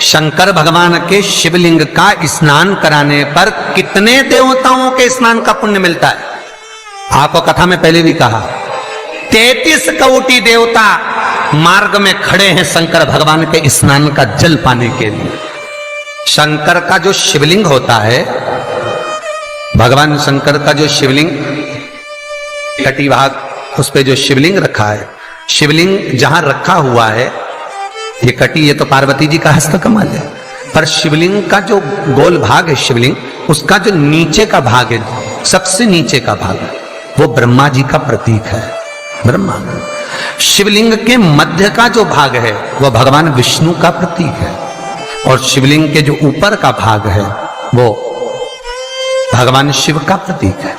शंकर भगवान के शिवलिंग का स्नान कराने पर कितने देवताओं के स्नान का पुण्य मिलता है? आपको कथा में पहले भी कहा, 33 कोटि देवता मार्ग में खड़े हैं शंकर भगवान के स्नान का जल पाने के लिए। शंकर का जो शिवलिंग होता है, भगवान शंकर का जो शिवलिंग कटी भाग, उस पे जो शिवलिंग रखा है, शिवलिंग जहां रखा हुआ है, ये कटी, ये तो पार्वती जी का हस्त कमल है, पर शिवलिंग का जो गोल भाग है शिवलिंग, उसका जो नीचे का भाग है, सबसे नीचे का भाग, वो ब्रह्मा जी का प्रतीक है। ब्रह्मा। शिवलिंग के मध्य का जो भाग है वो भगवान विष्णु का प्रतीक है, और शिवलिंग के जो ऊपर का भाग है वो भगवान शिव का प्रतीक है।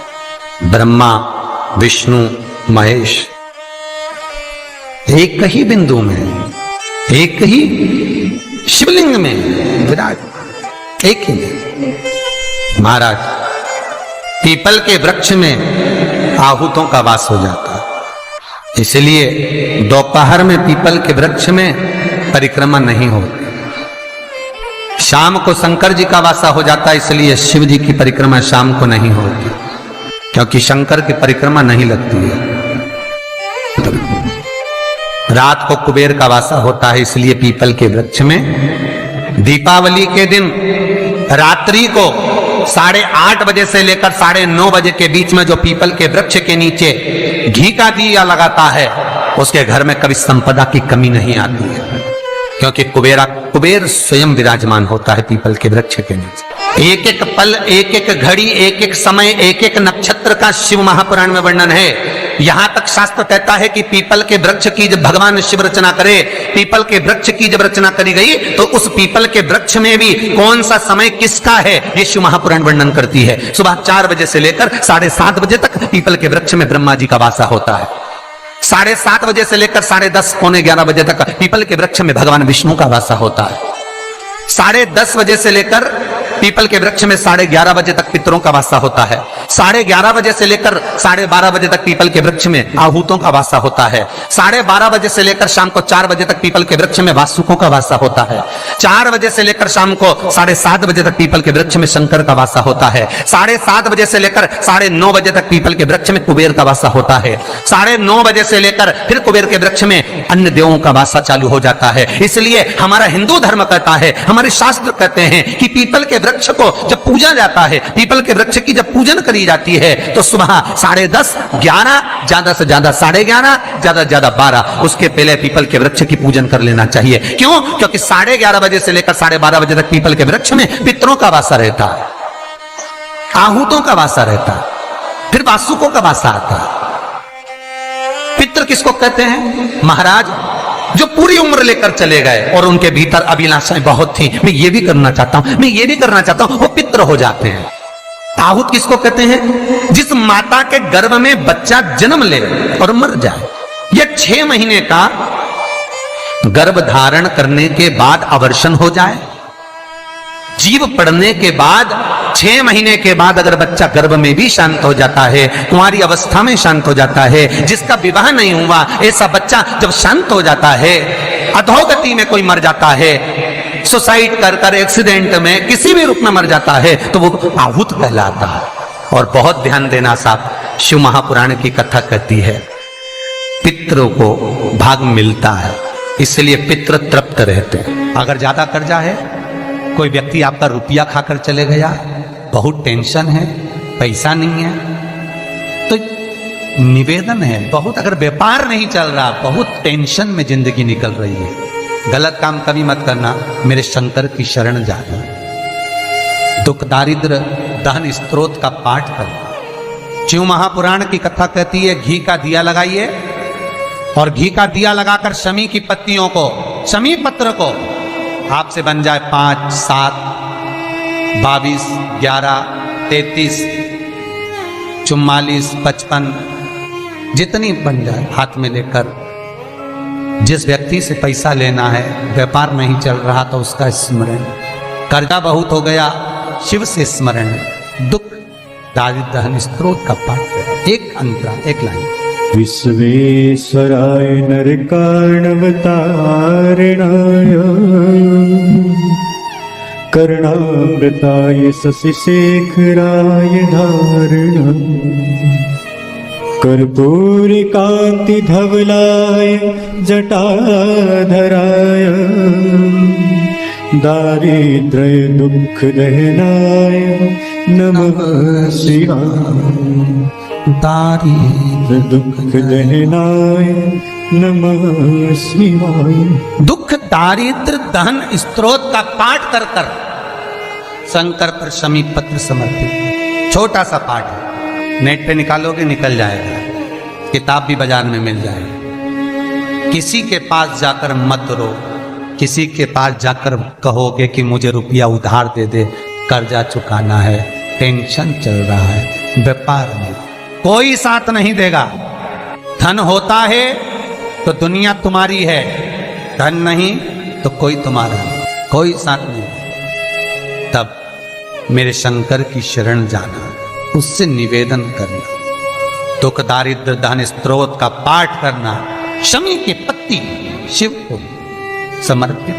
ब्रह्मा, विष्णु, महेश एक ही बिंदु में, एक ही शिवलिंग में विराज, एक ही में। महाराज, पीपल के वृक्ष में आहूतों का वास हो जाता है, इसलिए दोपहर में पीपल के वृक्ष में परिक्रमा नहीं होती। शाम को शंकर जी का वासा हो जाता है, इसलिए शिव जी की परिक्रमा शाम को नहीं होती, क्योंकि शंकर की परिक्रमा नहीं लगती है। रात को कुबेर का वासा होता है, इसलिए पीपल के वृक्ष में दीपावली के दिन रात्रि को 8:30 बजे से लेकर 9:30 बजे के बीच में जो पीपल के वृक्ष के नीचे घी का दिया लगाता है, उसके घर में कभी संपदा की कमी नहीं आती है, क्योंकि कुबेर स्वयं विराजमान होता है पीपल के वृक्ष के नीचे। एक एक पल, एक एक घड़ी, एक एक समय, एक एक नक्षत्र का शिव महापुराण में वर्णन है। यहां तक शास्त्र कहता है कि पीपल के वृक्ष की जब भगवान शिव रचना करे, पीपल के वृक्ष की जब रचना करी गई, तो उस पीपल के वृक्ष में भी कौन सा समय किसका है, ये शिव महापुराण वर्णन करती है। सुबह 4 बजे से लेकर 7:30 बजे तक पीपल के वृक्ष में ब्रह्मा जी का वासा होता है। 7:30 बजे से लेकर 10:30, 11 बजे तक पीपल के वृक्ष में भगवान विष्णु का वासा होता है। 10:30 बजे से लेकर पीपल के वृक्ष में 11:30 बजे तक पितरों का वासा होता है। 11:30 बजे से लेकर 12:30 बजे तक पीपल के वृक्ष में आहूतों का वासा होता है। 12:30 बजे से लेकर शाम को 4 बजे तक पीपल के वृक्ष में वासुकों का वासा होता है। 4 बजे से लेकर शाम को 7:30 बजे तक पीपल के वृक्ष में शंकर का वासा होता है। 7:30 बजे से लेकर 9:30 बजे तक पीपल के वृक्ष में कुबेर का वासा होता है। 9:30 बजे से लेकर फिर कुबेर के वृक्ष में अन्य देवों का वासा चालू हो जाता है। इसलिए हमारा हिंदू धर्म कहता है, हमारे शास्त्र कहते हैं कि पीपल के वृक्ष को जब पूजा जाता है, पीपल के वृक्ष की जब पूजन करी जाती है, तो सुबह 10:30, 11, ज्यादा से ज्यादा 11:30, ज्यादा से ज्यादा 12, उसके पहले पीपल के वृक्ष की पूजन कर लेना चाहिए। क्यों? क्योंकि 11:30 बजे से लेकर 12:30 बजे तक पीपल के वृक्ष में पितरों का वासा रहता है, आहूतों का वासा रहता है, फिर वासुकों का वासा आता है। पितृ किसको कहते हैं? महाराज जो पूरी उम्र लेकर चले गए और उनके भीतर अभिलाषाएं बहुत थी, मैं ये भी करना चाहता हूं, मैं ये भी करना चाहता हूं, वो पितृ हो जाते हैं। आहूत किसको कहते हैं? जिस माता के गर्भ में बच्चा जन्म ले और मर जाए, या 6 महीने का गर्भ धारण करने के बाद अवर्षण हो जाए, जीव पड़ने के बाद 6 महीने के बाद अगर बच्चा गर्भ में भी शांत हो जाता है, कुंवारी अवस्था में शांत हो जाता है, जिसका विवाह नहीं हुआ, ऐसा बच्चा जब शांत हो जाता है, अधोगति में कोई मर जाता है, सुसाइड कर एक्सीडेंट में किसी भी रूप में मर जाता है, तो वो आहूत कहलाता है। और बहुत ध्यान देना साहब, शिव महापुराण की कथा कहती है पितरों को भाग मिलता है, इसलिए पितृ तृप्त रहते हैं। अगर ज्यादा कर्जा है, कोई व्यक्ति आपका रुपया खाकर चले गया, बहुत टेंशन है, पैसा नहीं है, तो निवेदन है, बहुत अगर व्यापार नहीं चल रहा, बहुत टेंशन में जिंदगी निकल रही है, गलत काम कभी मत करना, मेरे शंकर की शरण जाना, दुख दारिद्र दहन स्त्रोत का पाठ करना। शिव महापुराण की कथा कहती है घी का दिया लगाइए, और घी का दिया लगाकर शमी की पत्तियों को, शमी पत्र को आपसे बन जाए 5, 7, 22, 11, 33, 44, 55, जितनी बन जाए हाथ में लेकर, जिस व्यक्ति से पैसा लेना है, व्यापार नहीं चल रहा, तो उसका स्मरण, कर्जा बहुत हो गया, शिव से स्मरण, दुख दारिद्र दहन स्त्रोत का पाठ, एक अंतरा, एक लाइन। विश्वेश्वराय नरकार्णवतारिणाय कर्णामृताय शशिशेखराय धारणम् कर्पूरकान्तिधवलाय जटाधराय दारिद्र्य दुःखदहनाय नमः शिवाय दारिद्र्य दुःखदहनाय नमः शिवाय। दुख दारिद्र दहन स्त्रोत का पाठ कर कर शंकर पर शमी पत्र समर्पित। छोटा सा पाठ है, नेट पे निकालोगे निकल जाएगा, किताब भी बाजार में मिल जाएगी। किसी के पास जाकर मत रो, किसी के पास जाकर कहोगे कि मुझे रुपया उधार दे दे, कर्जा चुकाना है, टेंशन चल रहा है, व्यापार में कोई साथ नहीं देगा। धन होता है तो दुनिया तुम्हारी है, धन नहीं तो कोई तुम्हारा नहीं, कोई साथ नहीं। तब मेरे शंकर की शरण जाना, उससे निवेदन करना, दुख दारिद्र धन स्त्रोत का पाठ करना, शमी की पत्ती शिव को समर्पित